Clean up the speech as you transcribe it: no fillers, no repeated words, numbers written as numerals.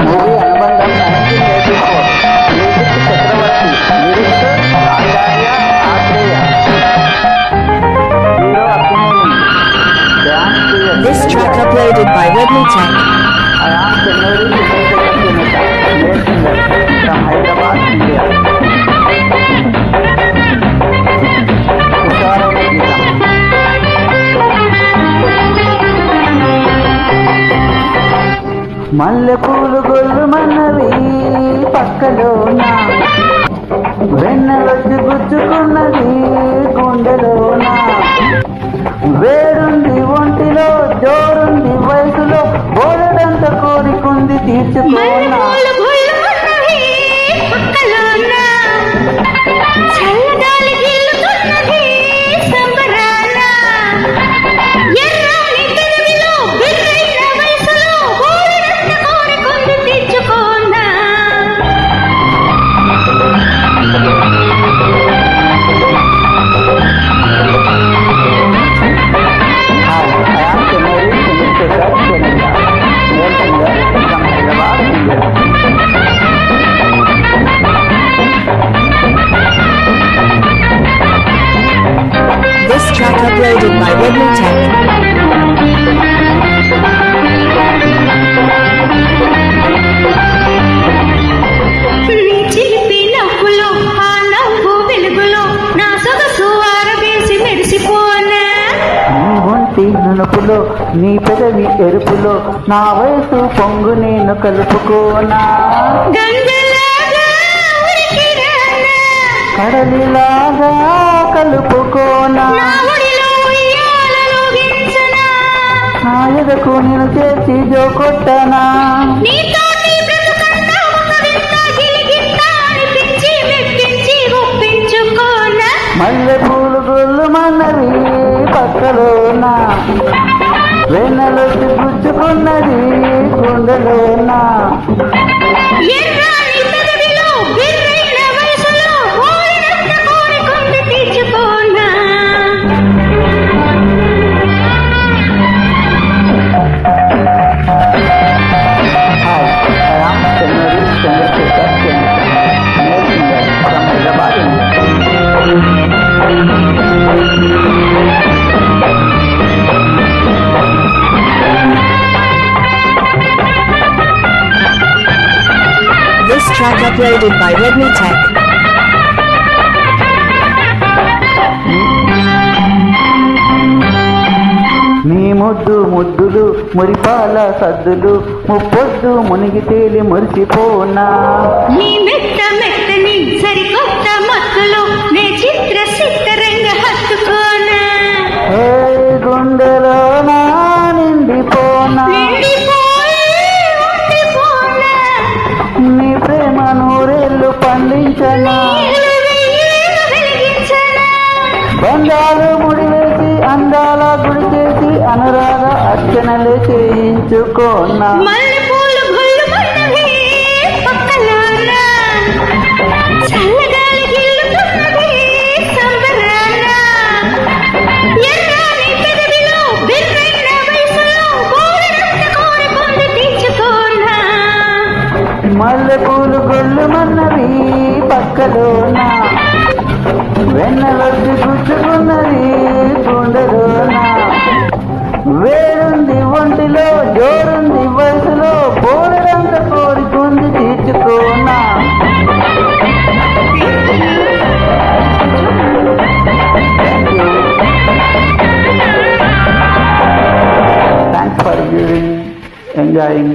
Movie Anubandham 1984. Music Chakravarthy, lyrics Acharya Aatreya, hero Akkineni, dance This track uploaded by Redmi Tech. I am Chennuri Sunita, male singer from Hyderabad, India. హుషారైన గీతం. మల్లెపూలు గొల్లుమన్నవి పక్కలోన, వెన్నెలొచ్చి గుచ్చుకున్నది గుండెలోన, వేడుంది ఒంటిలో జోరుంది వయసులో, బోలెడంత కోరికుంది తీర్చుకోనా. This track uploaded by Redmi Tech. నునుపులో నీ పెదవి ఎరుపులో, నా వయసు పొంగు నేను కలుపుకోనా. కడలిలాగా కలుపుకోనా, నా ఎదకు నేను చేసి జో కొట్టనా. మల్లెపూలు గొల్లుమన్నవి పక్కలోన, వెన్నెలొచ్చి గుచ్చుకున్నది గుండెలోన. This track uploaded by Redmi Tech. నీ ముద్దు ముద్దులు మురిపాల సద్దులు, ముప్పొద్దు మునిగి తేలి మురిసిపోనా. నీ మెత్త మెత్తని సరికొత్త మత్తులో నే చిత్ర చిత్రంగా హత్తుకోనా. గుండెలోనా నిండిపోనా, నీ ప్రేమ నూరేళ్ళు పండించనా. బంధాలు ముడివేసి అందాల గుడి చేసి, అనురాగ అర్చనలే చేయించుకోనా. మల్లెపూలు గొల్లుమన్నవి పక్కలోన, వెన్నెలొచ్చి గుచ్చుకున్నది గుండెలోన, వేరుంది ఒంటిలో జోరుంది వయసులో, బోలెడంత కోరికుంది తీర్చుకోనా. Thanks for viewing, enjoying.